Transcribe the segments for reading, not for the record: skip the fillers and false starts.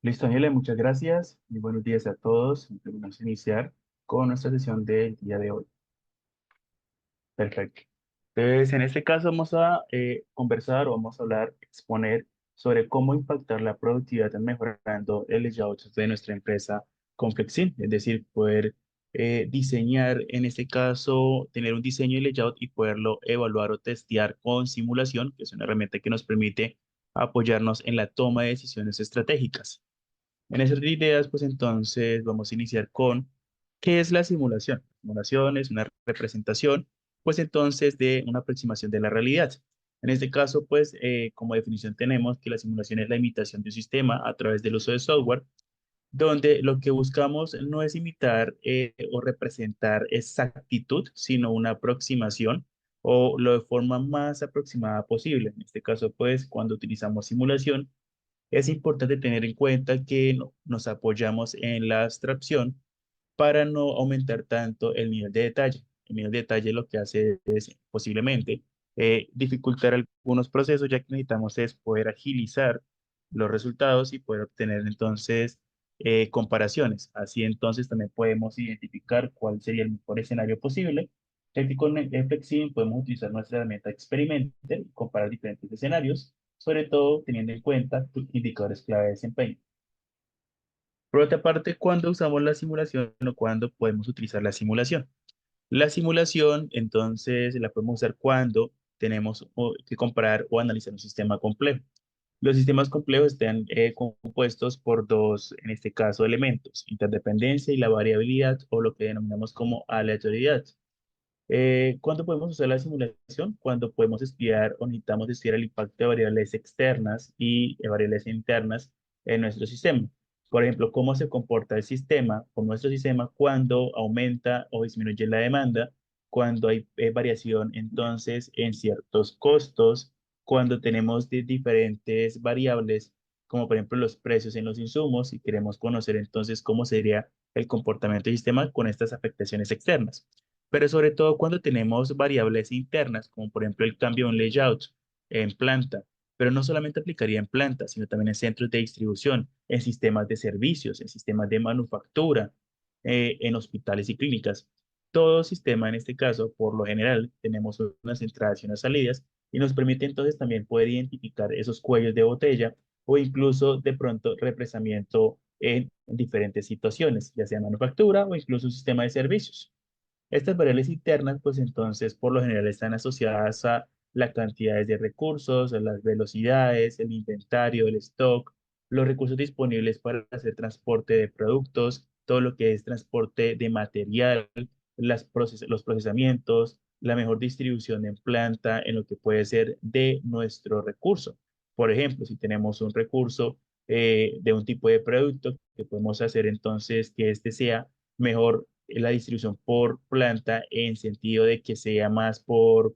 Listo, Ángel, muchas gracias y buenos días a todos. Vamos a iniciar con nuestra sesión del día de hoy. Perfecto. Entonces, en este caso vamos a conversar o vamos a hablar, exponer sobre cómo impactar la productividad mejorando el layout de nuestra empresa con Flexin, es decir, poder diseñar, en este caso, tener un diseño y layout y poderlo evaluar o testear con simulación, que es una herramienta que nos permite apoyarnos en la toma de decisiones estratégicas. En ese orden de ideas, pues entonces vamos a iniciar con ¿qué es la simulación? Simulación es una representación, pues entonces de una aproximación de la realidad. En este caso, pues como definición tenemos que la simulación es la imitación de un sistema a través del uso de software, donde lo que buscamos no es imitar o representar exactitud, sino una aproximación o lo de forma más aproximada posible. En este caso, pues cuando utilizamos simulación, es importante tener en cuenta que nos apoyamos en la abstracción para no aumentar tanto el nivel de detalle. El nivel de detalle lo que hace es posiblemente dificultar algunos procesos, ya que necesitamos es poder agilizar los resultados y poder obtener entonces comparaciones. Así entonces también podemos identificar cuál sería el mejor escenario posible. Aquí con Flexim podemos utilizar nuestra herramienta Experimenter y comparar diferentes escenarios, sobre todo teniendo en cuenta indicadores clave de desempeño. Por otra parte, ¿cuándo usamos la simulación o cuándo podemos utilizar la simulación? La simulación, entonces, la podemos usar cuando tenemos que comparar o analizar un sistema complejo. Los sistemas complejos están compuestos por dos, en este caso, elementos, interdependencia y la variabilidad, o lo que denominamos como aleatoriedad. ¿Cuándo podemos usar la simulación? Cuando podemos estudiar o necesitamos estudiar el impacto de variables externas y variables internas en nuestro sistema. Por ejemplo, cómo se comporta el sistema con nuestro sistema cuando aumenta o disminuye la demanda, cuando hay variación entonces en ciertos costos, cuando tenemos diferentes variables, como por ejemplo los precios en los insumos, y queremos conocer entonces cómo sería el comportamiento del sistema con estas afectaciones externas, pero sobre todo cuando tenemos variables internas, como por ejemplo el cambio de un layout en planta, pero no solamente aplicaría en planta, sino también en centros de distribución, en sistemas de servicios, en sistemas de manufactura, en hospitales y clínicas. Todo sistema, en este caso, por lo general, tenemos unas entradas y unas salidas y nos permite entonces también poder identificar esos cuellos de botella o incluso de pronto represamiento en diferentes situaciones, ya sea manufactura o incluso un sistema de servicios. Estas variables internas, pues entonces, por lo general están asociadas a las cantidades de recursos, a las velocidades, el inventario, el stock, los recursos disponibles para hacer transporte de productos, todo lo que es transporte de material, los procesamientos, la mejor distribución en planta en lo que puede ser de nuestro recurso. Por ejemplo, si tenemos un recurso de un tipo de producto, que podemos hacer entonces que este sea mejor la distribución por planta en sentido de que sea más por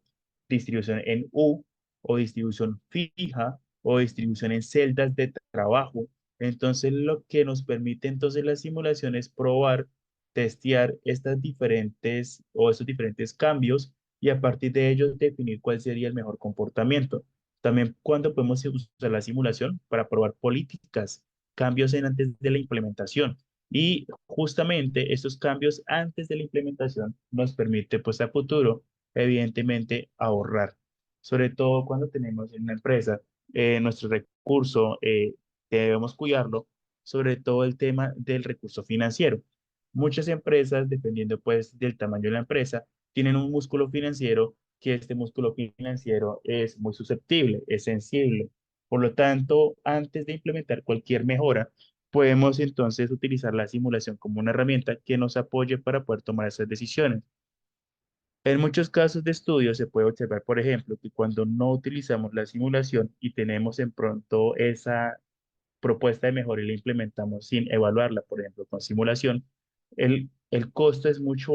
distribución en U o distribución fija o distribución en celdas de trabajo. Entonces, lo que nos permite entonces la simulación es probar, testear estas diferentes o estos diferentes cambios y a partir de ellos definir cuál sería el mejor comportamiento. También cuando podemos usar la simulación para probar políticas, cambios en antes de la implementación. Y justamente estos cambios antes de la implementación nos permite, pues a futuro, evidentemente, ahorrar. Sobre todo cuando tenemos en una empresa nuestro recurso, debemos cuidarlo, sobre todo el tema del recurso financiero. Muchas empresas, dependiendo pues del tamaño de la empresa, tienen un músculo financiero que este músculo financiero es muy susceptible, es sensible. Por lo tanto, antes de implementar cualquier mejora, podemos entonces utilizar la simulación como una herramienta que nos apoye para poder tomar esas decisiones. En muchos casos de estudio se puede observar, por ejemplo, que cuando no utilizamos la simulación y tenemos en pronto esa propuesta de mejora y la implementamos sin evaluarla, por ejemplo, con simulación, el costo es mucho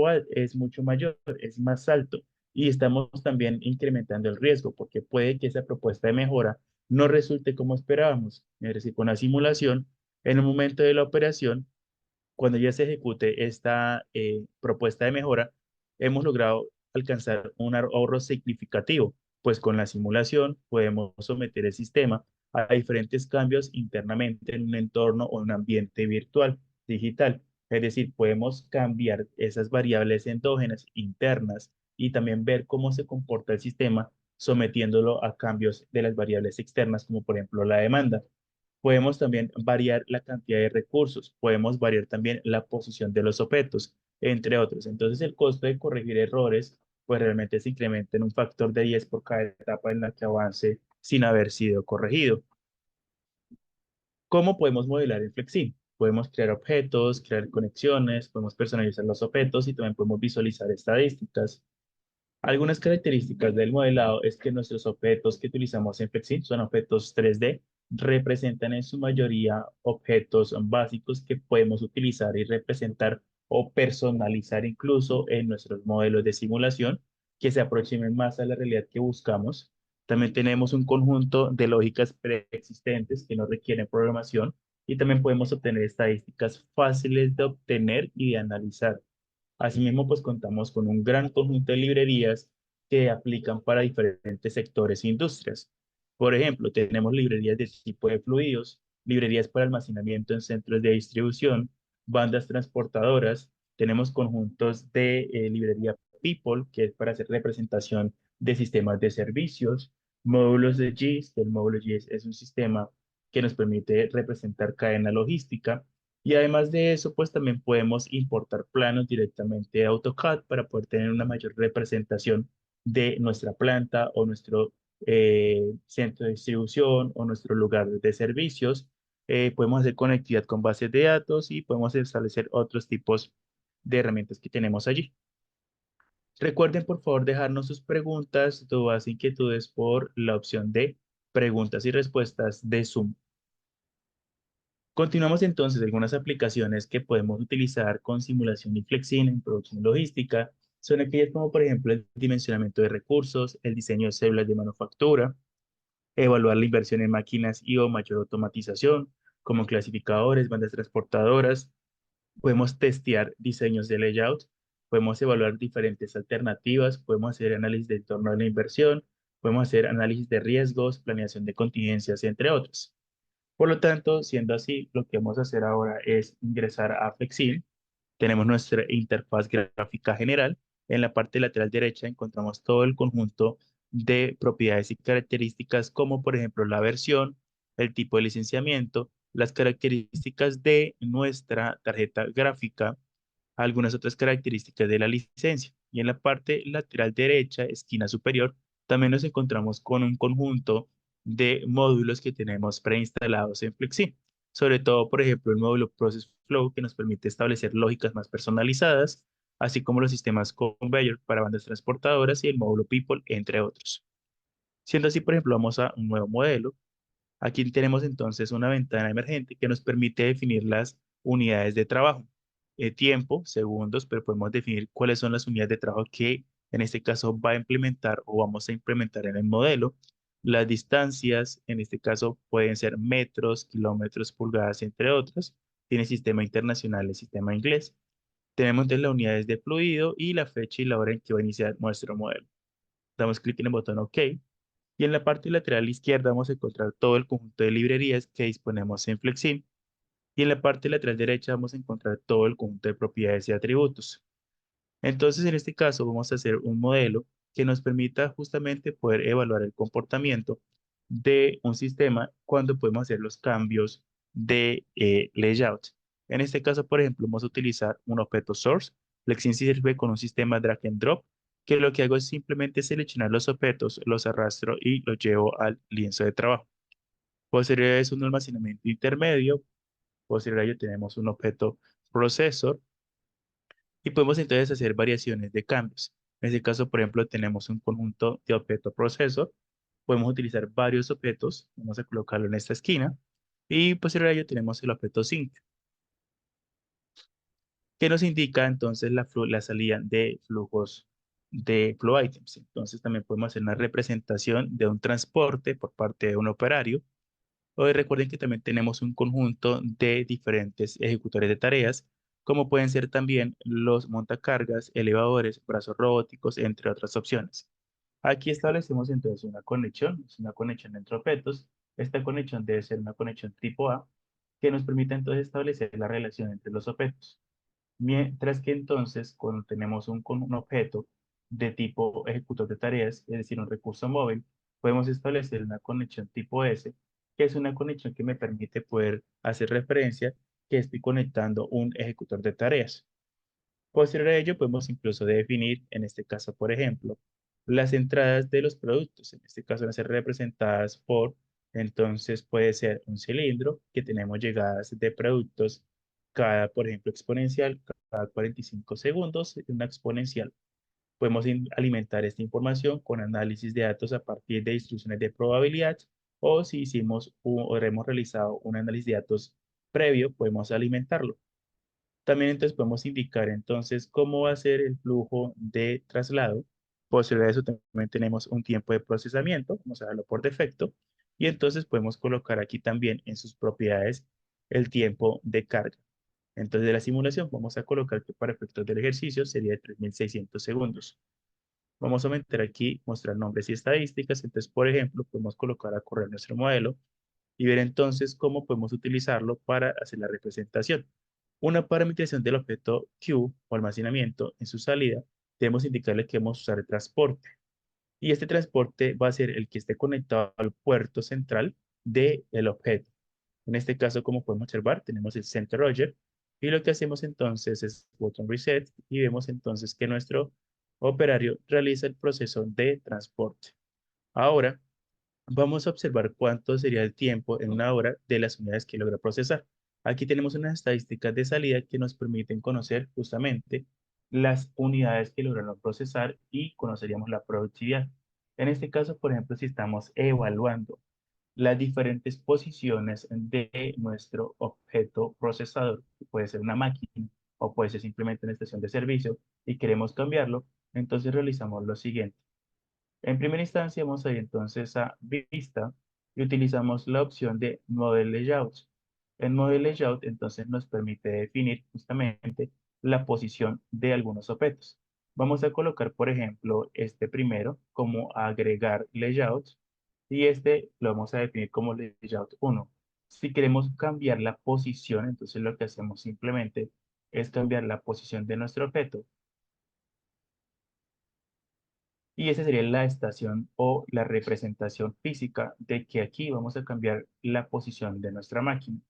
mayor, es más alto y estamos también incrementando el riesgo porque puede que esa propuesta de mejora no resulte como esperábamos. Es decir, con la simulación, en el momento de la operación, cuando ya se ejecute esta propuesta de mejora, hemos logrado alcanzar un ahorro significativo, pues con la simulación podemos someter el sistema a diferentes cambios internamente en un entorno o un ambiente virtual, digital. Es decir, podemos cambiar esas variables endógenas internas y también ver cómo se comporta el sistema sometiéndolo a cambios de las variables externas, como por ejemplo la demanda. Podemos también variar la cantidad de recursos, podemos variar también la posición de los objetos, entre otros. Entonces, el costo de corregir errores, pues realmente se incrementa en un factor de 10 por cada etapa en la que avance sin haber sido corregido. ¿Cómo podemos modelar en Flexi? Podemos crear objetos, crear conexiones, podemos personalizar los objetos y también podemos visualizar estadísticas. Algunas características del modelado es que nuestros objetos que utilizamos en Flexi son objetos 3D, representan en su mayoría objetos básicos que podemos utilizar y representar o personalizar incluso en nuestros modelos de simulación que se aproximen más a la realidad que buscamos. También tenemos un conjunto de lógicas preexistentes que no requieren programación y también podemos obtener estadísticas fáciles de obtener y de analizar. Asimismo, pues contamos con un gran conjunto de librerías que aplican para diferentes sectores e industrias. Por ejemplo, tenemos librerías de tipo de fluidos, librerías para almacenamiento en centros de distribución, bandas transportadoras, tenemos conjuntos de librería People, que es para hacer representación de sistemas de servicios, módulos de GIS, que el módulo GIS es un sistema que nos permite representar cadena logística, y además de eso, pues también podemos importar planos directamente de AutoCAD para poder tener una mayor representación de nuestra planta o nuestro centro de distribución o nuestro lugar de servicios. Podemos hacer conectividad con bases de datos y podemos establecer otros tipos de herramientas que tenemos allí. Recuerden, por favor, dejarnos sus preguntas, dudas, inquietudes por la opción de preguntas y respuestas de Zoom. Continuamos entonces algunas aplicaciones que podemos utilizar con simulación y flexing en producción logística. Son aquellas como por ejemplo el dimensionamiento de recursos, el diseño de células de manufactura, evaluar la inversión en máquinas y o mayor automatización, como clasificadores, bandas transportadoras. Podemos testear diseños de layout, podemos evaluar diferentes alternativas, podemos hacer análisis de entorno de la inversión, podemos hacer análisis de riesgos, planeación de contingencias, entre otros. Por lo tanto, siendo así, lo que vamos a hacer ahora es ingresar a Flexil. Tenemos nuestra interfaz gráfica general. En la parte lateral derecha encontramos todo el conjunto de propiedades y características, como por ejemplo la versión, el tipo de licenciamiento, las características de nuestra tarjeta gráfica, algunas otras características de la licencia. Y en la parte lateral derecha, esquina superior, también nos encontramos con un conjunto de módulos que tenemos preinstalados en Flexi. Sobre todo, por ejemplo, el módulo Process Flow, que nos permite establecer lógicas más personalizadas, así como los sistemas Conveyor para bandas transportadoras y el módulo People, entre otros. Siendo así, por ejemplo, vamos a un nuevo modelo. Aquí tenemos entonces una ventana emergente que nos permite definir las unidades de trabajo. Tiempo, segundos, pero podemos definir cuáles son las unidades de trabajo que en este caso va a implementar o vamos a implementar en el modelo. Las distancias, en este caso, pueden ser metros, kilómetros, pulgadas, entre otros. Tiene sistema internacional y sistema inglés. Tenemos entonces las unidades de fluido y la fecha y la hora en que va a iniciar nuestro modelo. Damos clic en el botón OK y en la parte lateral izquierda vamos a encontrar todo el conjunto de librerías que disponemos en Flexim. Y en la parte lateral derecha vamos a encontrar todo el conjunto de propiedades y atributos. Entonces, en este caso, vamos a hacer un modelo que nos permita justamente poder evaluar el comportamiento de un sistema cuando podemos hacer los cambios de layout. En este caso, por ejemplo, vamos a utilizar un objeto source. Flexim sirve con un sistema drag and drop, que lo que hago es simplemente seleccionar los objetos, los arrastro y los llevo al lienzo de trabajo. Posterior a eso, un almacenamiento intermedio. Posterior a ello, tenemos un objeto processor y podemos entonces hacer variaciones de cambios. En este caso, por ejemplo, tenemos un conjunto de objeto procesor. Podemos utilizar varios objetos. Vamos a colocarlo en esta esquina. Y posterior a ello tenemos el objeto sync, que nos indica entonces la salida de flujos de flow items. Entonces también podemos hacer una representación de un transporte por parte de un operario. Hoy recuerden que también tenemos un conjunto de diferentes ejecutores de tareas, como pueden ser también los montacargas, elevadores, brazos robóticos, entre otras opciones. Aquí establecemos entonces una conexión, es una conexión entre objetos. Esta conexión debe ser una conexión tipo A que nos permita entonces establecer la relación entre los objetos. Mientras que entonces, cuando tenemos con un objeto de tipo ejecutor de tareas, es decir, un recurso móvil, podemos establecer una conexión tipo S, que es una conexión que me permite poder hacer referencia que estoy conectando un ejecutor de tareas. Posterior a ello, podemos incluso definir, en este caso, por ejemplo, las entradas de los productos. En este caso van a ser representadas por, entonces puede ser un cilindro que tenemos llegadas de productos cada, por ejemplo, exponencial, cada 45 segundos, una exponencial. Podemos alimentar esta información con análisis de datos a partir de instrucciones de probabilidad o si hicimos o hemos realizado un análisis de datos previo, podemos alimentarlo. También entonces podemos indicar entonces cómo va a ser el flujo de traslado. Posterior a eso también tenemos un tiempo de procesamiento, vamos a darlo por defecto, y entonces podemos colocar aquí también en sus propiedades el tiempo de carga. Entonces de la simulación vamos a colocar que para efectos del ejercicio sería de 3600 segundos. Vamos a meter aquí, mostrar nombres y estadísticas. Entonces, por ejemplo, podemos colocar a correr nuestro modelo y ver entonces cómo podemos utilizarlo para hacer la representación. Una parametrización del objeto Q o almacenamiento en su salida, debemos indicarle que vamos a usar el transporte. Y este transporte va a ser el que esté conectado al puerto central del objeto. En este caso, como podemos observar, tenemos el center Roger y lo que hacemos entonces es button reset y vemos entonces que nuestro operario realiza el proceso de transporte. Ahora, vamos a observar cuánto sería el tiempo en una hora de las unidades que logra procesar. Aquí tenemos unas estadísticas de salida que nos permiten conocer justamente las unidades que lograron procesar y conoceríamos la productividad. En este caso, por ejemplo, si estamos evaluando las diferentes posiciones de nuestro objeto procesador, que puede ser una máquina o puede ser simplemente una estación de servicio y queremos cambiarlo, entonces realizamos lo siguiente. En primera instancia, vamos a ir entonces a Vista y utilizamos la opción de Model Layout. En Model Layout, entonces, nos permite definir justamente la posición de algunos objetos. Vamos a colocar, por ejemplo, este primero como agregar layout y este lo vamos a definir como layout 1. Si queremos cambiar la posición, entonces lo que hacemos simplemente es cambiar la posición de nuestro objeto y esa sería la estación o la representación física de que aquí vamos a cambiar la posición de nuestra máquina.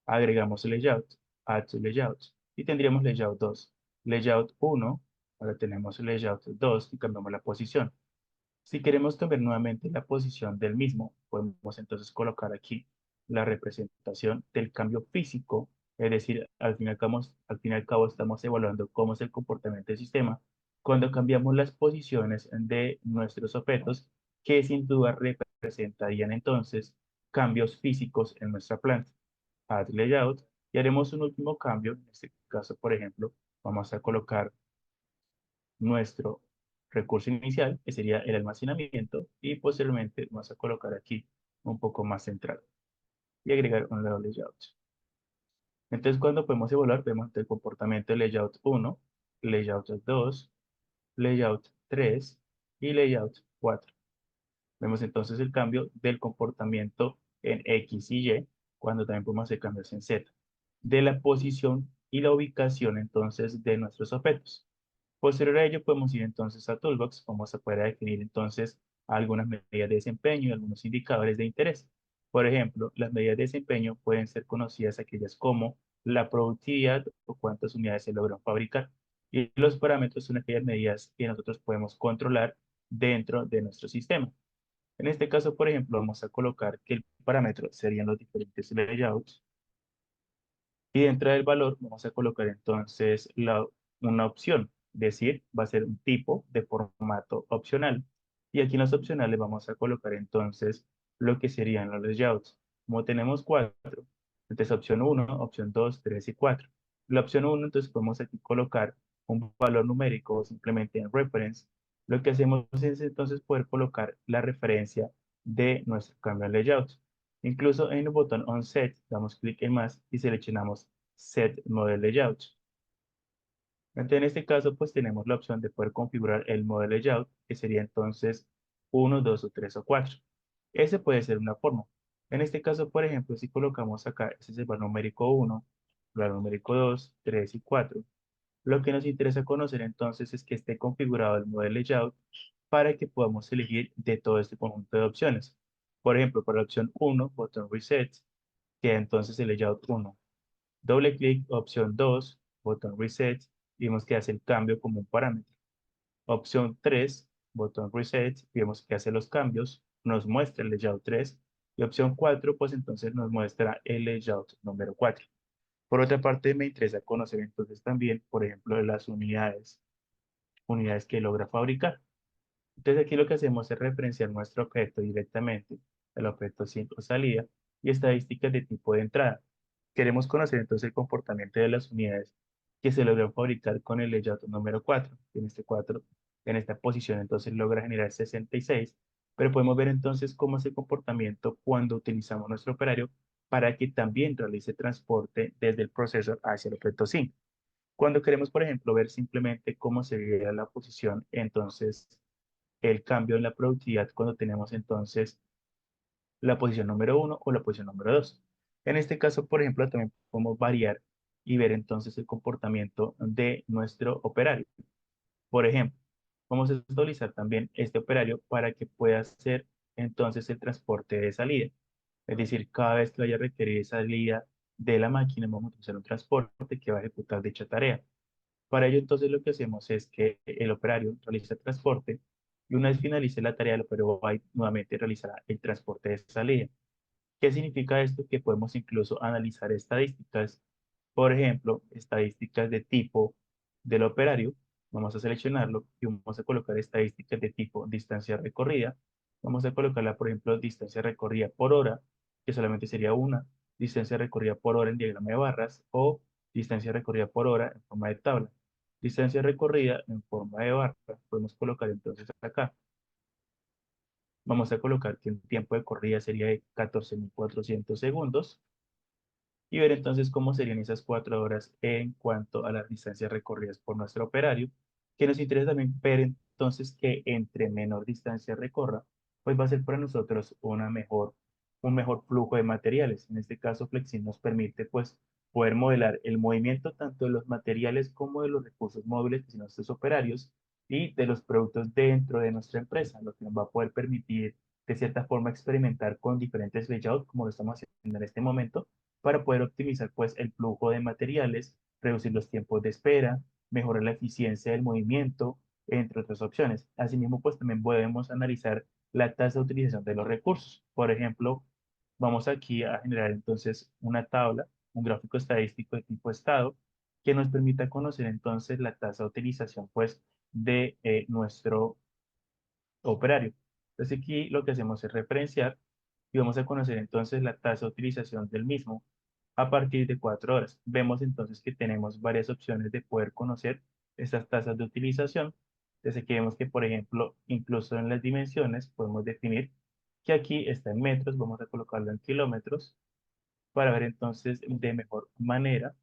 Agregamos layout, add to layout y tendríamos layout 2. Layout 1, ahora tenemos layout 2 y cambiamos la posición. Si queremos cambiar nuevamente la posición del mismo, podemos entonces colocar aquí la representación del cambio físico, es decir, al fin y al cabo estamos evaluando cómo es el comportamiento del sistema cuando cambiamos las posiciones de nuestros objetos, que sin duda representarían entonces cambios físicos en nuestra planta. Add layout y haremos un último cambio, en este caso, por ejemplo, vamos a colocar nuestro recurso inicial, que sería el almacenamiento, y posteriormente vamos a colocar aquí un poco más central y agregar un nuevo layout. Entonces, cuando podemos evaluar, vemos el comportamiento de layout 1, layout 2, layout 3 y layout 4. Vemos entonces el cambio del comportamiento en X y Y, cuando también podemos hacer cambios en Z, de la posición y la ubicación entonces de nuestros objetos. Posterior a ello, podemos ir entonces a Toolbox, vamos a poder definir entonces algunas medidas de desempeño y algunos indicadores de interés. Por ejemplo, las medidas de desempeño pueden ser conocidas aquellas como la productividad o cuántas unidades se logran fabricar. Y los parámetros son aquellas medidas que nosotros podemos controlar dentro de nuestro sistema. En este caso, por ejemplo, vamos a colocar que el parámetro serían los diferentes layouts y dentro del valor vamos a colocar entonces una opción, es decir, va a ser un tipo de formato opcional. Y aquí en los opcionales vamos a colocar entonces lo que serían los layouts. Como tenemos cuatro, entonces opción uno, opción 2, 3 y 4. La opción uno, entonces podemos aquí colocar un valor numérico o simplemente en reference. Lo que hacemos es entonces poder colocar la referencia de nuestro cambio de layout. Incluso en el botón Onset damos clic en más y seleccionamos Set Model Layout. Entonces, en este caso, pues tenemos la opción de poder configurar el Model Layout, que sería entonces uno, 2 o 3 o 4. Ese puede ser una forma. En este caso, por ejemplo, si colocamos acá, este es el valor numérico 1, valor numérico 2, 3 y 4. Lo que nos interesa conocer entonces es que esté configurado el model layout para que podamos elegir de todo este conjunto de opciones. Por ejemplo, para la opción 1, botón Reset, queda entonces el layout 1. Doble clic, opción 2, botón Reset, y vemos que hace el cambio como un parámetro. Opción 3, botón Reset, y vemos que hace los cambios, nos muestra el layout 3. Y opción 4, pues entonces nos muestra el layout número 4. Por otra parte, me interesa conocer entonces también, por ejemplo, de las unidades que logra fabricar. Entonces aquí lo que hacemos es referenciar nuestro objeto directamente, el objeto 5 salida y estadísticas de tipo de entrada. Queremos conocer entonces el comportamiento de las unidades que se logran fabricar con el layout número 4. En este 4, en esta posición entonces logra generar 66, pero podemos ver entonces cómo es el comportamiento cuando utilizamos nuestro operario para que también realice transporte desde el procesor hacia el objeto 5. Cuando queremos, por ejemplo, ver simplemente cómo se veía la posición, entonces el cambio en la productividad cuando tenemos entonces la posición número 1 o la posición número 2. En este caso, por ejemplo, también podemos variar y ver entonces el comportamiento de nuestro operario. Por ejemplo, vamos a actualizar también este operario para que pueda hacer entonces el transporte de salida. Es decir, cada vez que vaya a requerir salida de la máquina, vamos a utilizar un transporte que va a ejecutar dicha tarea. Para ello, entonces, lo que hacemos es que el operario realiza el transporte y una vez finalice la tarea, el operario va y nuevamente realizará el transporte de salida. ¿Qué significa esto? Que podemos incluso analizar estadísticas, por ejemplo, estadísticas de tipo del operario. Vamos a seleccionarlo y vamos a colocar estadísticas de tipo distancia recorrida. Vamos a colocarla, por ejemplo, distancia recorrida por hora, que solamente sería una, distancia recorrida por hora en diagrama de barras o distancia recorrida por hora en forma de tabla. Distancia recorrida en forma de barra. Podemos colocar entonces acá. Vamos a colocar que el tiempo de corrida sería de 14.400 segundos y ver entonces cómo serían esas 4 horas en cuanto a las distancias recorridas por nuestro operario, que nos interesa también ver entonces que entre menor distancia recorra, pues va a ser para nosotros un mejor flujo de materiales. En este caso, Flexin nos permite pues poder modelar el movimiento tanto de los materiales como de los recursos móviles que son nuestros operarios y de los productos dentro de nuestra empresa, lo que nos va a poder permitir de cierta forma experimentar con diferentes layouts como lo estamos haciendo en este momento para poder optimizar pues el flujo de materiales, reducir los tiempos de espera, mejorar la eficiencia del movimiento, entre otras opciones. Asimismo, pues también podemos analizar la tasa de utilización de los recursos. Por ejemplo, vamos aquí a generar entonces una tabla, un gráfico estadístico de tipo estado, que nos permita conocer entonces la tasa de utilización pues de nuestro operario. Entonces aquí lo que hacemos es referenciar y vamos a conocer entonces la tasa de utilización del mismo a partir de 4 horas. Vemos entonces que tenemos varias opciones de poder conocer estas tasas de utilización. Desde que vemos que, por ejemplo, incluso en las dimensiones podemos definir que aquí está en metros, vamos a colocarlo en kilómetros para ver entonces de mejor manera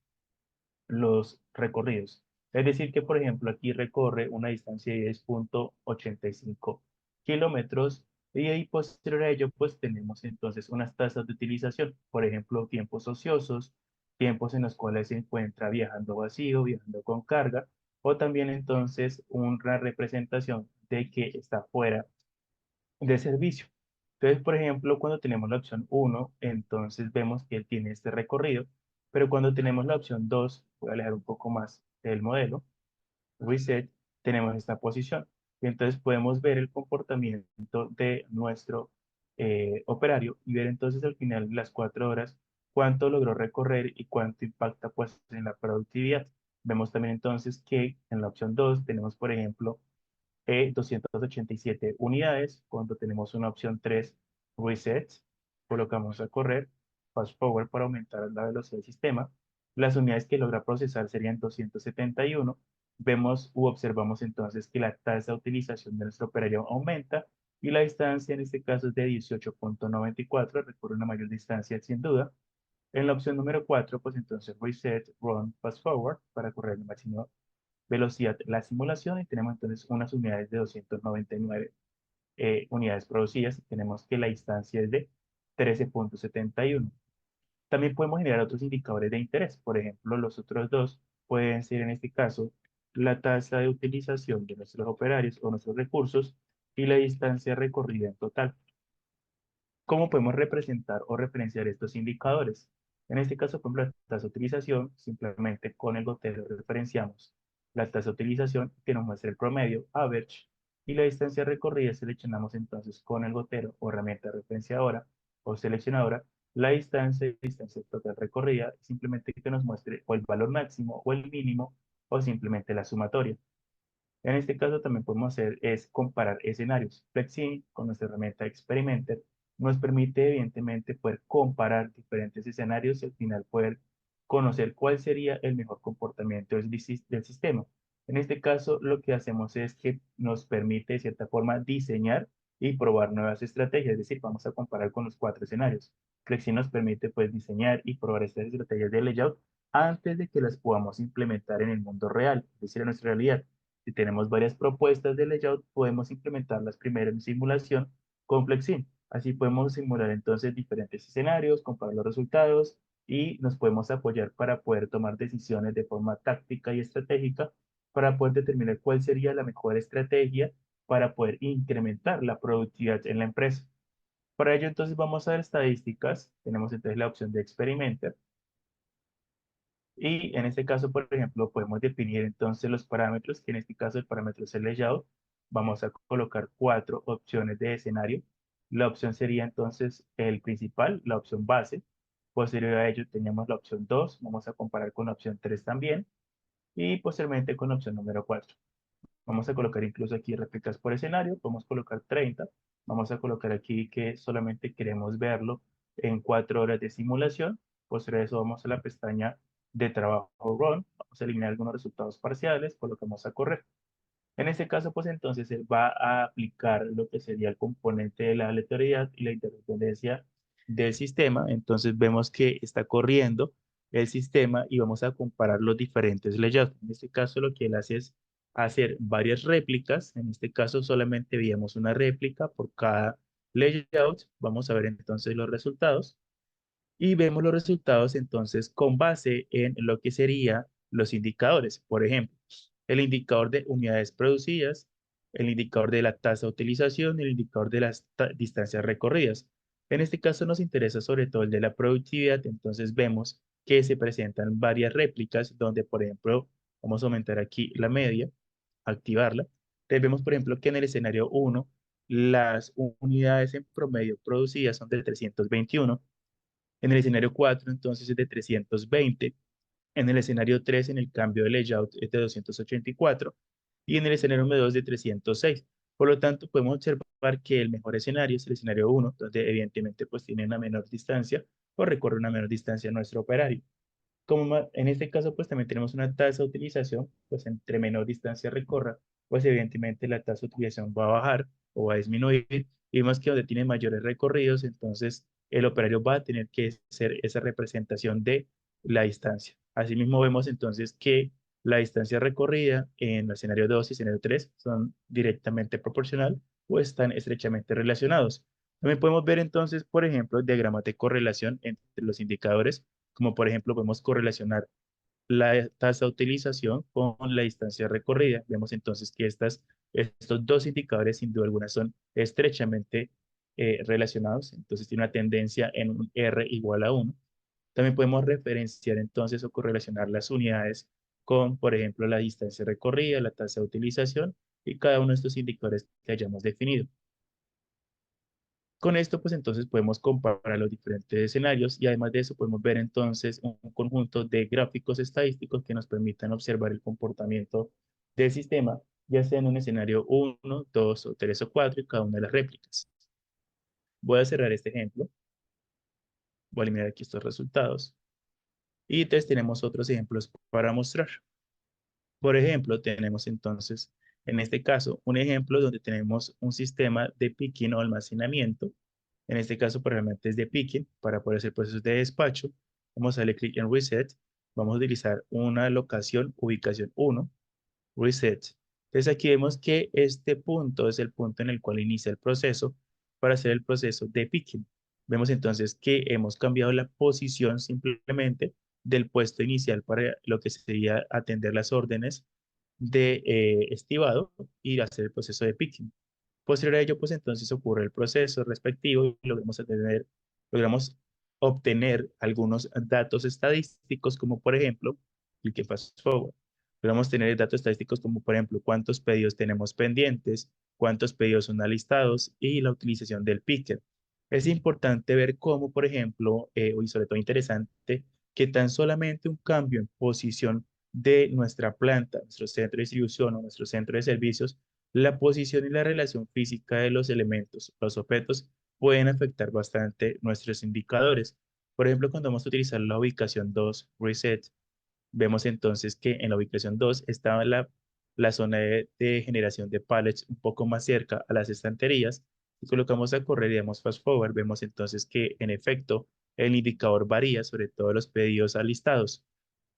los recorridos. Es decir, que por ejemplo aquí recorre una distancia de 10,85 kilómetros y ahí posterior a ello pues tenemos entonces unas tasas de utilización, por ejemplo tiempos ociosos, tiempos en los cuales se encuentra viajando vacío, viajando con carga, o también entonces una representación de que está fuera de servicio. Entonces, por ejemplo, cuando tenemos la opción 1, entonces vemos que él tiene este recorrido, pero cuando tenemos la opción 2, voy a alejar un poco más del modelo, reset, tenemos esta posición. Y entonces podemos ver el comportamiento de nuestro operario y ver entonces al final de las 4 horas cuánto logró recorrer y cuánto impacta pues en la productividad. Vemos también entonces que en la opción 2 tenemos, por ejemplo, 287 unidades. Cuando tenemos una opción 3 reset, colocamos a correr, fast forward para aumentar la velocidad del sistema. Las unidades que logra procesar serían 271. Vemos u observamos entonces que la tasa de utilización de nuestro operario aumenta y la distancia en este caso es de 18,94, recorre una mayor distancia sin duda. En la opción número 4 pues entonces reset, run, fast forward para correr el máximo velocidad la simulación y tenemos entonces unas unidades de 299 unidades producidas y tenemos que la distancia es de 13,71. También podemos generar otros indicadores de interés. Por ejemplo, los otros dos pueden ser en este caso la tasa de utilización de nuestros operarios o nuestros recursos y la distancia recorrida en total. ¿Cómo podemos representar o referenciar estos indicadores? En este caso, por ejemplo, la tasa de utilización, simplemente con el gotero referenciamos la tasa de utilización que nos muestra el promedio, average, y la distancia recorrida seleccionamos entonces con el gotero o herramienta referenciadora o seleccionadora la distancia total recorrida, simplemente que nos muestre o el valor máximo o el mínimo o simplemente la sumatoria. En este caso también podemos hacer es comparar escenarios. Flexi con nuestra herramienta Experimenter nos permite evidentemente poder comparar diferentes escenarios y al final poder conocer cuál sería el mejor comportamiento del sistema. En este caso lo que hacemos es que nos permite de cierta forma diseñar y probar nuevas estrategias, es decir, vamos a comparar con los cuatro escenarios. Flexi nos permite pues diseñar y probar estas estrategias de layout antes de que las podamos implementar en el mundo real, es decir, en nuestra realidad. Si tenemos varias propuestas de layout, podemos implementarlas primero en simulación con Flexim. Así podemos simular entonces diferentes escenarios, comparar los resultados y nos podemos apoyar para poder tomar decisiones de forma táctica y estratégica para poder determinar cuál sería la mejor estrategia para poder incrementar la productividad en la empresa. Para ello entonces vamos a ver estadísticas. Tenemos entonces la opción de Experimenter y en este caso, por ejemplo, podemos definir entonces los parámetros, que en este caso el parámetro es el layout. Vamos a colocar cuatro opciones de escenario. La opción sería entonces el principal, la opción base. Posterior a ello teníamos la opción 2. Vamos a comparar con la opción 3 también. Y posteriormente con la opción número 4. Vamos a colocar incluso aquí réplicas por escenario. Podemos colocar 30. Vamos a colocar aquí que solamente queremos verlo en 4 horas de simulación. Posterior a eso vamos a la pestaña de trabajo Run. Vamos a eliminar algunos resultados parciales. Colocamos a correr. En este caso, pues entonces él va a aplicar lo que sería el componente de la aleatoriedad y la interdependencia del sistema. Entonces vemos que está corriendo el sistema y vamos a comparar los diferentes layouts. En este caso, lo que él hace es hacer varias réplicas. En este caso, solamente veíamos una réplica por cada layout. Vamos a ver entonces los resultados y vemos los resultados entonces con base en lo que serían los indicadores. Por ejemplo, el indicador de unidades producidas, el indicador de la tasa de utilización, el indicador de las distancias recorridas. En este caso nos interesa sobre todo el de la productividad, entonces vemos que se presentan varias réplicas donde, por ejemplo, vamos a aumentar aquí la media, activarla. Entonces vemos, por ejemplo, que en el escenario 1 las unidades en promedio producidas son de 321. En el escenario 4 entonces, es de 320. En el escenario 3 en el cambio de layout, es de 284. Y en el escenario número 2, de 306. Por lo tanto, podemos observar que el mejor escenario es el escenario 1, donde evidentemente pues tiene una menor distancia o recorre una menor distancia nuestro operario. En este caso, pues también tenemos una tasa de utilización, pues entre menor distancia recorra, pues evidentemente la tasa de utilización va a bajar o va a disminuir, y más que donde tiene mayores recorridos, entonces el operario va a tener que hacer esa representación de la distancia. Asimismo, vemos entonces que la distancia recorrida en el escenario 2 y escenario 3 son directamente proporcional o están estrechamente relacionados. También podemos ver entonces, por ejemplo, diagramas de correlación entre los indicadores, como por ejemplo podemos correlacionar la tasa de utilización con la distancia recorrida. Vemos entonces que estos dos indicadores sin duda alguna son estrechamente relacionados, entonces tiene una tendencia en un R igual a 1. También podemos referenciar entonces o correlacionar las unidades con, por ejemplo, la distancia recorrida, la tasa de utilización y cada uno de estos indicadores que hayamos definido. Con esto, pues entonces podemos comparar los diferentes escenarios y además de eso podemos ver entonces un conjunto de gráficos estadísticos que nos permitan observar el comportamiento del sistema, ya sea en un escenario 1, 2 o 3 o 4 y cada una de las réplicas. Voy a cerrar este ejemplo, voy a eliminar aquí estos resultados y entonces tenemos otros ejemplos para mostrar. Por ejemplo, tenemos entonces, en este caso, un ejemplo donde tenemos un sistema de picking o almacenamiento. En este caso, probablemente es de picking para poder hacer procesos de despacho. Vamos a darle clic en Reset. Vamos a utilizar una locación, ubicación 1, Reset. Entonces aquí vemos que este punto es el punto en el cual inicia el proceso para hacer el proceso de picking. Vemos entonces que hemos cambiado la posición simplemente del puesto inicial para lo que sería atender las órdenes de estibado y hacer el proceso de picking. Posterior a ello, pues entonces ocurre el proceso respectivo y logramos obtener algunos datos estadísticos, como por ejemplo, el que fast forward. Logramos tener datos estadísticos como por ejemplo cuántos pedidos tenemos pendientes, cuántos pedidos son alistados y la utilización del picker. Es importante ver cómo, por ejemplo, y sobre todo interesante, que tan solamente un cambio en posición de nuestra planta, nuestro centro de distribución o nuestro centro de servicios, la posición y la relación física de los elementos, los objetos, pueden afectar bastante nuestros indicadores. Por ejemplo, cuando vamos a utilizar la ubicación 2 reset, vemos entonces que en la ubicación 2 estaba la zona de generación de pallets un poco más cerca a las estanterías. Si colocamos a correr y damos fast forward, vemos entonces que en efecto el indicador varía, sobre todo los pedidos alistados.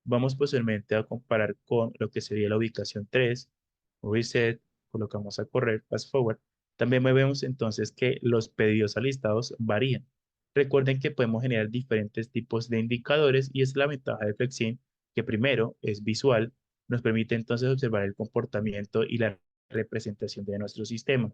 Vamos posteriormente a comparar con lo que sería la ubicación 3 reset, colocamos a correr, fast forward. También vemos entonces que los pedidos alistados varían. Recuerden que podemos generar diferentes tipos de indicadores y es la ventaja de Flexin, que primero es visual, nos permite entonces observar el comportamiento y la representación de nuestro sistema.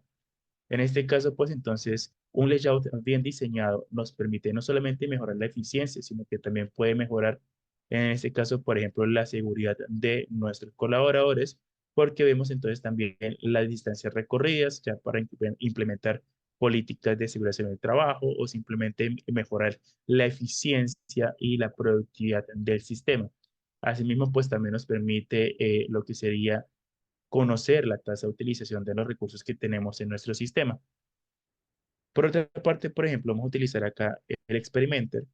En este caso, pues entonces, un layout bien diseñado nos permite no solamente mejorar la eficiencia, sino que también puede mejorar, en este caso, por ejemplo, la seguridad de nuestros colaboradores, porque vemos entonces también las distancias recorridas ya para implementar políticas de seguridad en el trabajo o simplemente mejorar la eficiencia y la productividad del sistema. Asimismo, pues también nos permite lo que sería conocer la tasa de utilización de los recursos que tenemos en nuestro sistema. Por otra parte, por ejemplo, vamos a utilizar acá el experimenter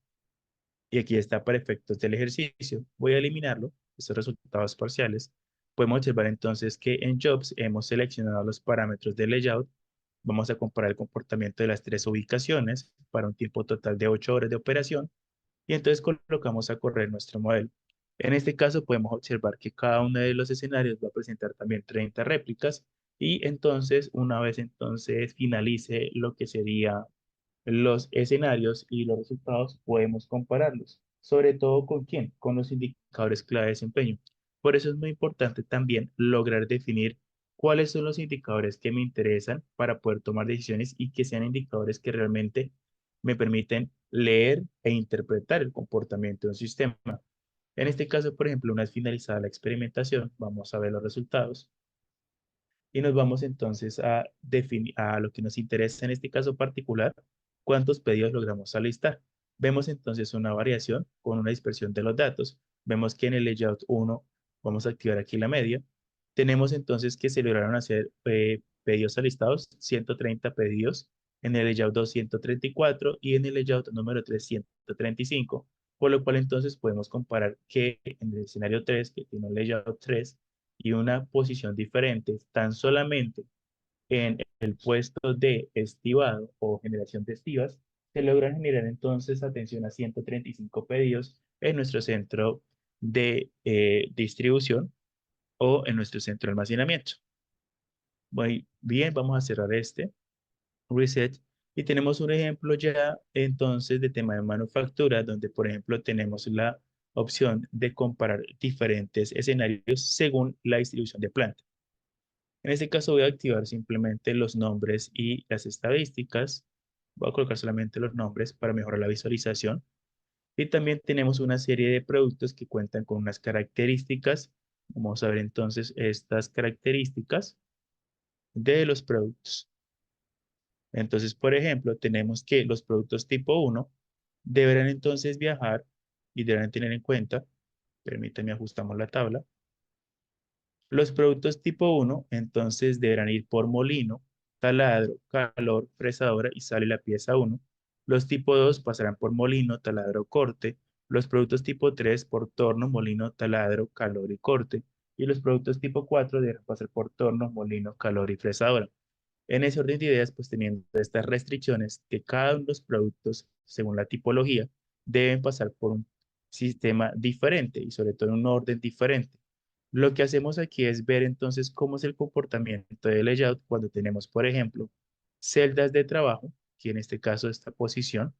y aquí está para efectos del ejercicio. Voy a eliminarlo, estos resultados parciales. Podemos observar entonces que en Jobs hemos seleccionado los parámetros de layout. Vamos a comparar el comportamiento de las tres ubicaciones para un tiempo total de 8 horas de operación y entonces colocamos a correr nuestro modelo. En este caso podemos observar que cada uno de los escenarios va a presentar también 30 réplicas y entonces una vez entonces finalice lo que sería los escenarios y los resultados, podemos compararlos. ¿Sobre todo con quién? Con los indicadores clave de desempeño. Por eso es muy importante también lograr definir cuáles son los indicadores que me interesan para poder tomar decisiones y que sean indicadores que realmente me permiten leer e interpretar el comportamiento de un sistema. En este caso, por ejemplo, una vez finalizada la experimentación, vamos a ver los resultados y nos vamos entonces a definir a lo que nos interesa en este caso particular, cuántos pedidos logramos alistar. Vemos entonces una variación con una dispersión de los datos. Vemos que en el layout 1 vamos a activar aquí la media. Tenemos entonces que se lograron hacer pedidos alistados, 130 pedidos, en el layout 2 134 y en el layout número 3 135, por lo cual entonces podemos comparar que en el escenario 3, que tiene un layout 3, y una posición diferente tan solamente en el puesto de estibado o generación de estivas, se logran generar entonces atención a 135 pedidos en nuestro centro de distribución o en nuestro centro de almacenamiento. Muy bien, vamos a cerrar este reset y tenemos un ejemplo ya entonces de tema de manufactura donde por ejemplo tenemos la opción de comparar diferentes escenarios según la distribución de planta. En este caso voy a activar simplemente los nombres y las estadísticas. Voy a colocar solamente los nombres para mejorar la visualización. Y también tenemos una serie de productos que cuentan con unas características. Vamos a ver entonces estas características de los productos. Entonces, por ejemplo, tenemos que los productos tipo uno deberán entonces viajar y deberán tener en cuenta, permítanme ajustamos la tabla. Los productos tipo uno entonces deberán ir por molino, taladro, calor, fresadora y sale la pieza uno. Los tipo 2 pasarán por molino, taladro, corte. Los productos tipo 3 por torno, molino, taladro, calor y corte. Y los productos tipo 4 deberán pasar por torno, molino, calor y fresadora. En ese orden de ideas, pues teniendo estas restricciones, que cada uno de los productos, según la tipología, deben pasar por un sistema diferente y sobre todo en un orden diferente. Lo que hacemos aquí es ver entonces cómo es el comportamiento del layout cuando tenemos, por ejemplo, celdas de trabajo, que en este caso esta posición.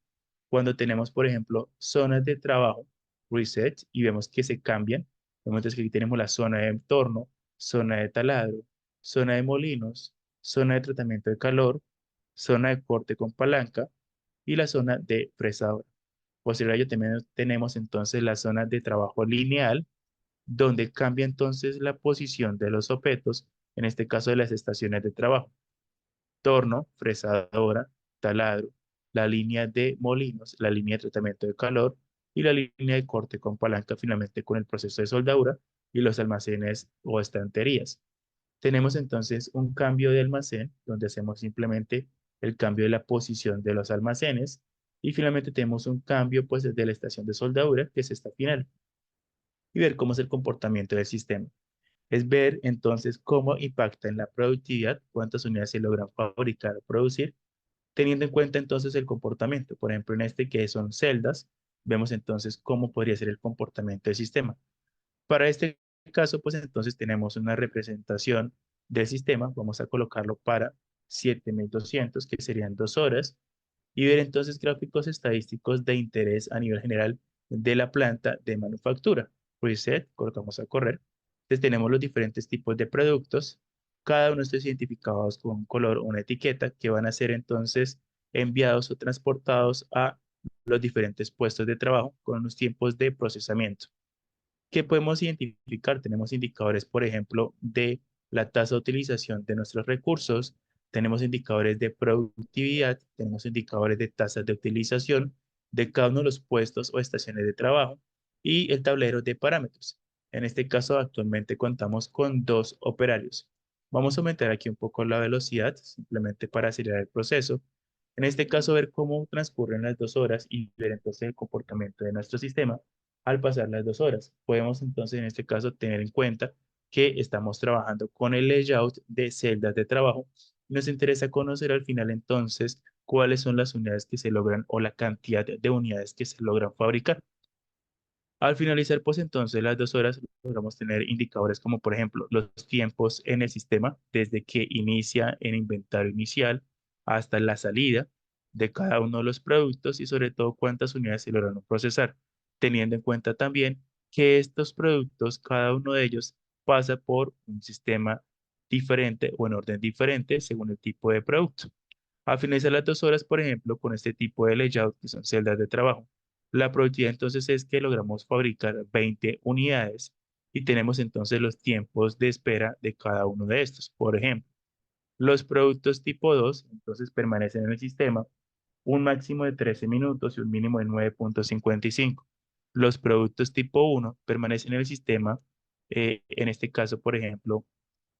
Cuando tenemos, por ejemplo, zonas de trabajo, reset, y vemos que se cambian, vemos entonces que aquí tenemos la zona de entorno, zona de taladro, zona de molinos, zona de tratamiento de calor, zona de corte con palanca y la zona de fresadora. Posterior a ello también tenemos entonces la zona de trabajo lineal, donde cambia entonces la posición de los objetos, en este caso de las estaciones de trabajo, torno, fresadora, taladro, la línea de molinos, la línea de tratamiento de calor y la línea de corte con palanca finalmente con el proceso de soldadura y los almacenes o estanterías. Tenemos entonces un cambio de almacén donde hacemos simplemente el cambio de la posición de los almacenes y finalmente tenemos un cambio pues de la estación de soldadura que es esta final y ver cómo es el comportamiento del sistema. Es ver entonces cómo impacta en la productividad, cuántas unidades se logran fabricar o producir, teniendo en cuenta entonces el comportamiento. Por ejemplo, en este que son celdas, vemos entonces cómo podría ser el comportamiento del sistema. Para este caso, pues entonces tenemos una representación del sistema, vamos a colocarlo para 7200, que serían 2 horas, y ver entonces gráficos estadísticos de interés a nivel general de la planta de manufactura. Reset, colocamos a correr. Entonces tenemos los diferentes tipos de productos, cada uno estos identificados con un color o una etiqueta que van a ser entonces enviados o transportados a los diferentes puestos de trabajo con unos tiempos de procesamiento. ¿Qué podemos identificar? Tenemos indicadores, por ejemplo, de la tasa de utilización de nuestros recursos, tenemos indicadores de productividad, tenemos indicadores de tasas de utilización de cada uno de los puestos o estaciones de trabajo y el tablero de parámetros. En este caso, actualmente contamos con 2 operarios. Vamos a aumentar aquí un poco la velocidad, simplemente para acelerar el proceso. En este caso, ver cómo transcurren las 2 horas y ver entonces el comportamiento de nuestro sistema al pasar las 2 horas. Podemos entonces en este caso tener en cuenta que estamos trabajando con el layout de celdas de trabajo. Nos interesa conocer al final entonces cuáles son las unidades que se logran o la cantidad de unidades que se logran fabricar. Al finalizar, pues entonces las 2 horas logramos tener indicadores como por ejemplo los tiempos en el sistema, desde que inicia el inventario inicial hasta la salida de cada uno de los productos y sobre todo cuántas unidades se lograron procesar, teniendo en cuenta también que estos productos, cada uno de ellos pasa por un sistema diferente o en orden diferente según el tipo de producto. Al finalizar las 2 horas, por ejemplo, con este tipo de layout, que son celdas de trabajo, la productividad entonces es que logramos fabricar 20 unidades y tenemos entonces los tiempos de espera de cada uno de estos. Por ejemplo, los productos tipo 2 entonces permanecen en el sistema un máximo de 13 minutos y un mínimo de 9,55. Los productos tipo uno permanecen en el sistema, en este caso, por ejemplo,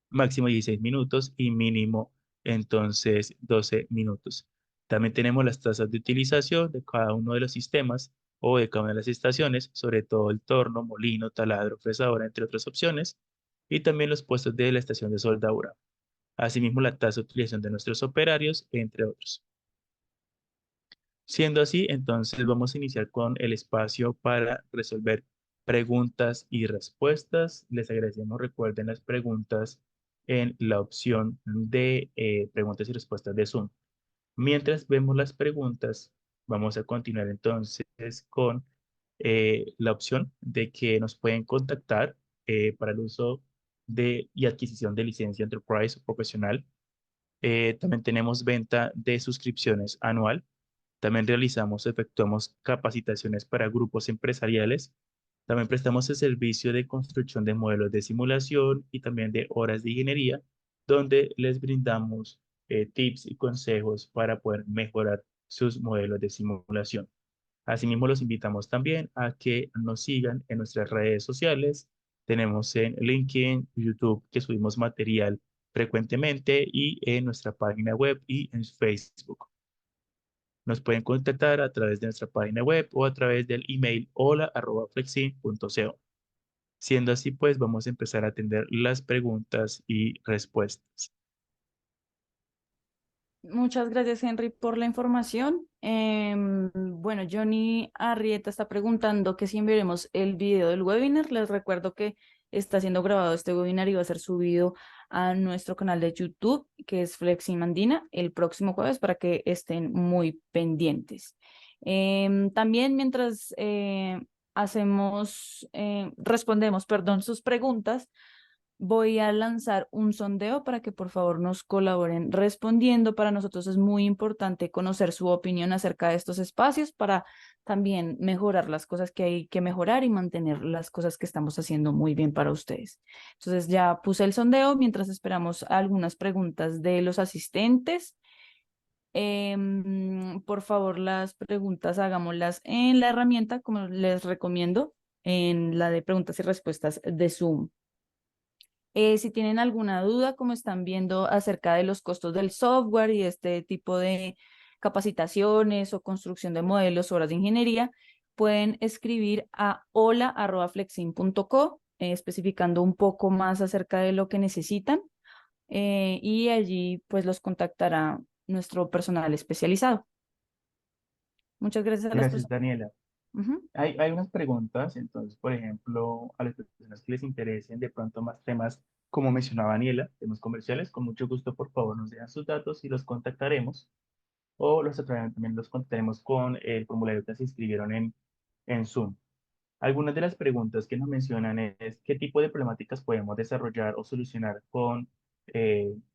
máximo 16 minutos y mínimo entonces 12 minutos. También tenemos las tasas de utilización de cada uno de los sistemas o de cada una de las estaciones, sobre todo el torno, molino, taladro, fresadora, entre otras opciones, y también los puestos de la estación de soldadura. Asimismo, la tasa de utilización de nuestros operarios, entre otros. Siendo así, entonces vamos a iniciar con el espacio para resolver preguntas y respuestas. Les agradecemos, recuerden las preguntas en la opción de preguntas y respuestas de Zoom. Mientras vemos las preguntas, vamos a continuar entonces con la opción de que nos pueden contactar para el uso de y adquisición de licencia Enterprise o profesional. También tenemos venta de suscripciones anual. También efectuamos capacitaciones para grupos empresariales. También prestamos el servicio de construcción de modelos de simulación y también de horas de ingeniería, donde les brindamos tips y consejos para poder mejorar sus modelos de simulación. Asimismo, los invitamos también a que nos sigan en nuestras redes sociales. Tenemos en LinkedIn, YouTube, que subimos material frecuentemente y en nuestra página web y en Facebook. Nos pueden contactar a través de nuestra página web o a través del email hola@flexin.co. Siendo así, pues vamos a empezar a atender las preguntas y respuestas. Muchas gracias, Henry, por la información. Bueno, Johnny Arrieta está preguntando que si enviaremos el video del webinar. Les recuerdo que está siendo grabado este webinar y va a ser subido a nuestro canal de YouTube, que es Fleximandina, el próximo jueves para que estén muy pendientes. También mientras respondemos, perdón, sus preguntas, voy a lanzar un sondeo para que por favor nos colaboren respondiendo. Para nosotros es muy importante conocer su opinión acerca de estos espacios para también mejorar las cosas que hay que mejorar y mantener las cosas que estamos haciendo muy bien para ustedes. Entonces ya puse el sondeo mientras esperamos algunas preguntas de los asistentes. Por favor, las preguntas hagámoslas en la herramienta, como les recomiendo, en la de preguntas y respuestas de Zoom. Si tienen alguna duda, como están viendo acerca de los costos del software y este tipo de capacitaciones o construcción de modelos, horas de ingeniería, pueden escribir a hola@flexin.co, especificando un poco más acerca de lo que necesitan, y allí pues los contactará nuestro personal especializado. Muchas gracias a las Gracias, personas. Daniela. Ujú. Hay unas preguntas, entonces, por ejemplo, a las personas que les interesen de pronto más temas, como mencionaba Daniela, temas comerciales, con mucho gusto, por favor, nos dejan sus datos y los contactaremos. O también los contactaremos con el formulario que se inscribieron en Zoom. Algunas de las preguntas que nos mencionan es qué tipo de problemáticas podemos desarrollar o solucionar con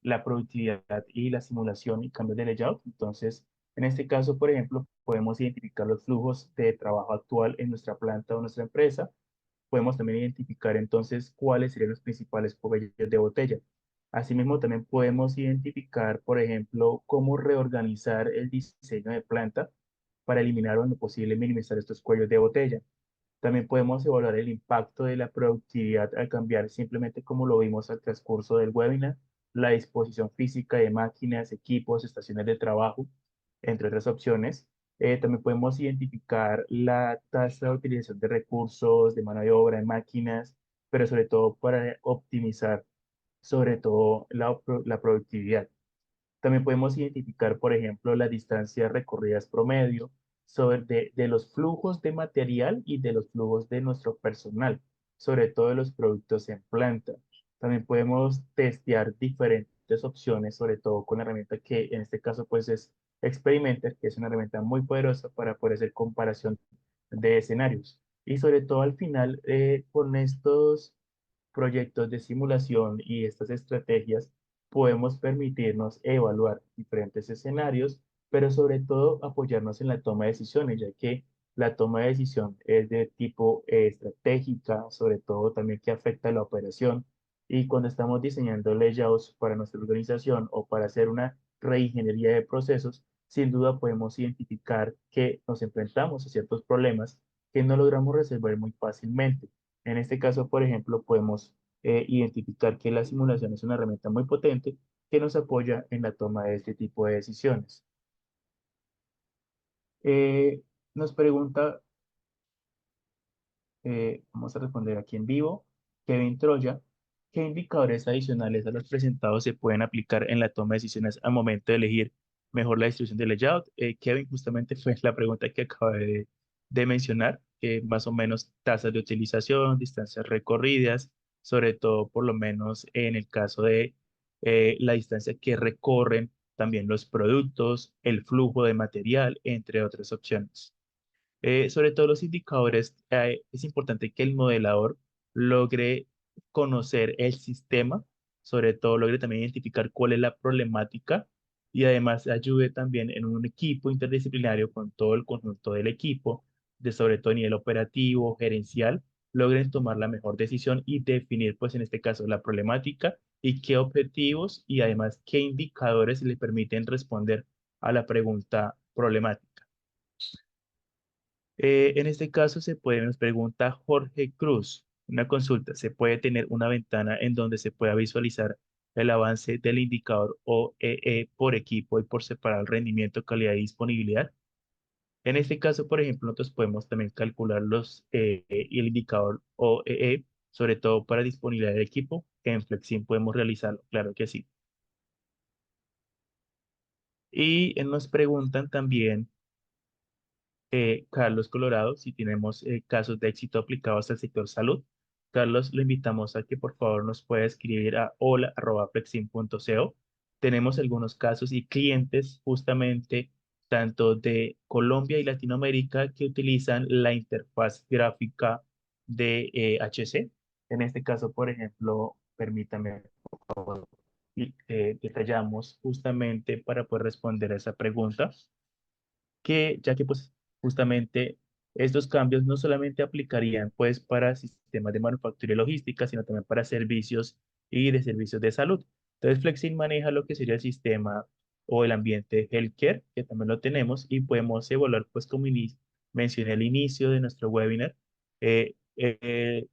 la productividad y la simulación y cambios de layout. Entonces, en este caso, por ejemplo, podemos identificar los flujos de trabajo actual en nuestra planta o nuestra empresa. Podemos también identificar entonces cuáles serían los principales cuellos de botella. Asimismo, también podemos identificar, por ejemplo, cómo reorganizar el diseño de planta para eliminar o en lo posible minimizar estos cuellos de botella. También podemos evaluar el impacto de la productividad al cambiar, simplemente como lo vimos al transcurso del webinar, la disposición física de máquinas, equipos, estaciones de trabajo, entre otras opciones. También podemos identificar la tasa de utilización de recursos, de mano de obra, de máquinas, pero sobre todo para optimizar, sobre todo la productividad. También podemos identificar, por ejemplo, las distancias recorridas promedio de los flujos de material y de los flujos de nuestro personal, sobre todo de los productos en planta. También podemos testear diferentes opciones, sobre todo con la herramienta que en este caso pues es Experimenter, que es una herramienta muy poderosa para poder hacer comparación de escenarios. Y sobre todo al final, con estos proyectos de simulación y estas estrategias, podemos permitirnos evaluar diferentes escenarios, pero sobre todo apoyarnos en la toma de decisiones, ya que la toma de decisión es de tipo estratégica, sobre todo también que afecta a la operación. Y cuando estamos diseñando layouts para nuestra organización o para hacer una reingeniería de procesos, sin duda podemos identificar que nos enfrentamos a ciertos problemas que no logramos resolver muy fácilmente. En este caso, por ejemplo, podemos identificar que la simulación es una herramienta muy potente que nos apoya en la toma de este tipo de decisiones. Eh, Nos pregunta, vamos a responder aquí en vivo, Kevin Troya, ¿qué indicadores adicionales a los presentados se pueden aplicar en la toma de decisiones al momento de elegir mejor la distribución de layout? Kevin, justamente fue la pregunta que acabé de mencionar, que más o menos tasas de utilización, distancias recorridas, sobre todo por lo menos en el caso de la distancia que recorren también los productos, el flujo de material, entre otras opciones. Sobre todo los indicadores, es importante que el modelador logre conocer el sistema, sobre todo logre también identificar cuál es la problemática y además ayude también en un equipo interdisciplinario con todo el conjunto del equipo, de sobre todo a nivel operativo, gerencial, logren tomar la mejor decisión y definir, pues en este caso, la problemática y qué objetivos y además qué indicadores le permiten responder a la pregunta problemática. En este caso nos pregunta Jorge Cruz, una consulta, ¿se puede tener una ventana en donde se pueda visualizar el avance del indicador OEE por equipo y por separar rendimiento, calidad y disponibilidad? En este caso, por ejemplo, nosotros podemos también calcular y el indicador OEE, sobre todo para disponibilidad del equipo. En Flexin podemos realizarlo, claro que sí. Y nos preguntan también Carlos Colorado, si tenemos casos de éxito aplicados al sector salud. Carlos, lo invitamos a que por favor nos pueda escribir a hola@flexin.co. Tenemos algunos casos y clientes justamente tanto de Colombia y Latinoamérica, que utilizan la interfaz gráfica de HC. En este caso, por ejemplo, permítame y detallamos justamente para poder responder a esa pregunta, que ya que pues justamente estos cambios no solamente aplicarían pues para sistemas de manufactura y logística, sino también para servicios y de servicios de salud. Entonces Flexin maneja lo que sería el sistema o el ambiente healthcare, que también lo tenemos y podemos evaluar pues como mencioné al inicio de nuestro webinar, eh, eh,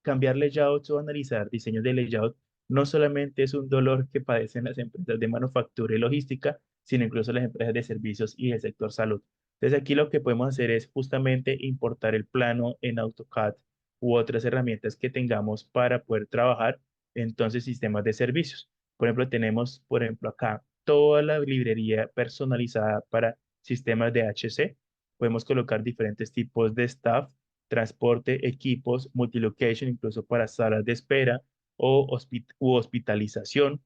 cambiar layouts o analizar diseños de layout no solamente es un dolor que padecen las empresas de manufactura y logística, sino incluso las empresas de servicios y el sector salud. Entonces aquí lo que podemos hacer es justamente importar el plano en AutoCAD u otras herramientas que tengamos para poder trabajar entonces sistemas de servicios. Por ejemplo, tenemos, por ejemplo, acá toda la librería personalizada para sistemas de HC. Podemos colocar diferentes tipos de staff, transporte, equipos, multilocation, incluso para salas de espera o hospitalización.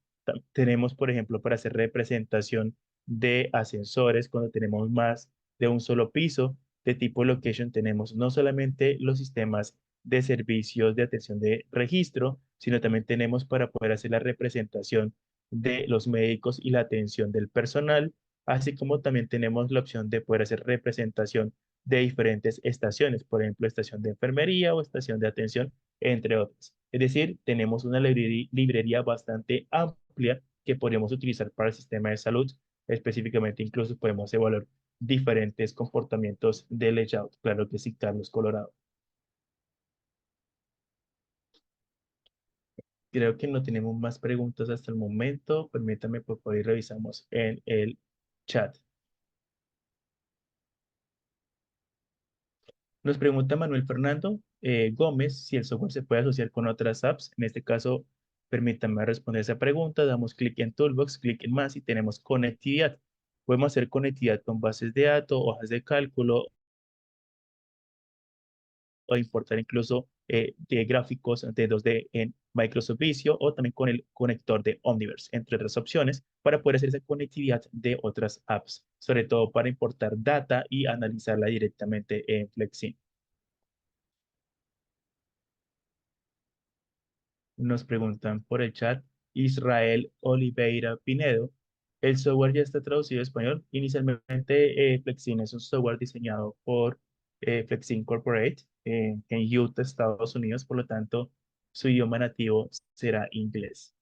Tenemos, por ejemplo, para hacer representación de ascensores cuando tenemos más de un solo piso. De tipo location tenemos no solamente los sistemas de servicios de atención de registro, sino también tenemos para poder hacer la representación de los médicos y la atención del personal, así como también tenemos la opción de poder hacer representación de diferentes estaciones, por ejemplo, estación de enfermería o estación de atención, entre otras. Es decir, tenemos una librería bastante amplia que podemos utilizar para el sistema de salud. Específicamente, incluso podemos evaluar diferentes comportamientos de layout. Claro que sí, Carlos Colorado. Creo que no tenemos más preguntas hasta el momento. Permítame, por favor, y revisamos en el chat. Nos pregunta Manuel Fernando Gómez si el software se puede asociar con otras apps. En este caso, permítanme responder esa pregunta. Damos clic en Toolbox, clic en más y tenemos conectividad. Podemos hacer conectividad con bases de datos, hojas de cálculo o importar incluso de gráficos de 2D en Microsoft Visio o también con el conector de Omniverse, entre otras opciones, para poder hacer esa conectividad de otras apps, sobre todo para importar data y analizarla directamente en Flexin. Nos preguntan por el chat, Israel Oliveira Pinedo. El software ya está traducido a español. Inicialmente, Flexin es un software diseñado por Flexin Corporate en Utah, Estados Unidos. Por lo tanto, su idioma nativo será inglés.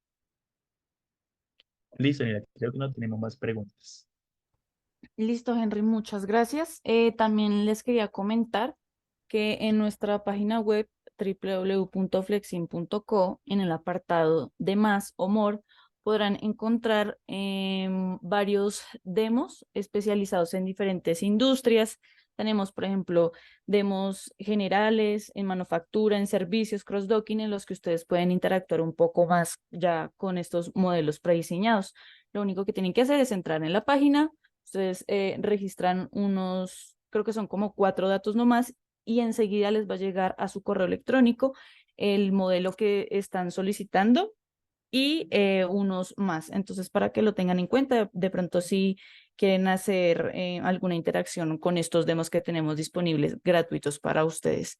Listo, mira, creo que no tenemos más preguntas. Listo, Henry, muchas gracias. También les quería comentar que en nuestra página web www.flexin.co, en el apartado de más o more, podrán encontrar varios demos especializados en diferentes industrias. Tenemos, por ejemplo, demos generales en manufactura, en servicios, cross-docking, en los que ustedes pueden interactuar un poco más ya con estos modelos prediseñados. Lo único que tienen que hacer es entrar en la página. Ustedes registran unos, creo que son como 4 datos nomás, y enseguida les va a llegar a su correo electrónico el modelo que están solicitando y unos más. Entonces, para que lo tengan en cuenta, de pronto si quieren hacer alguna interacción con estos demos que tenemos disponibles gratuitos para ustedes.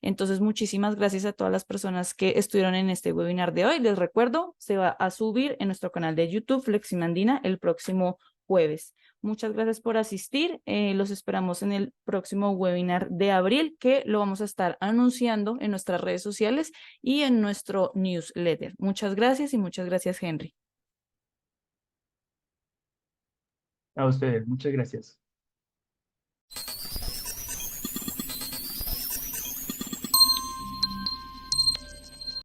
Entonces, muchísimas gracias a todas las personas que estuvieron en este webinar de hoy. Les recuerdo, se va a subir en nuestro canal de YouTube Fleximandina el próximo jueves. Muchas gracias por asistir. Los esperamos en el próximo webinar de abril, que lo vamos a estar anunciando en nuestras redes sociales y en nuestro newsletter. Muchas gracias y muchas gracias, Henry. A ustedes, muchas gracias.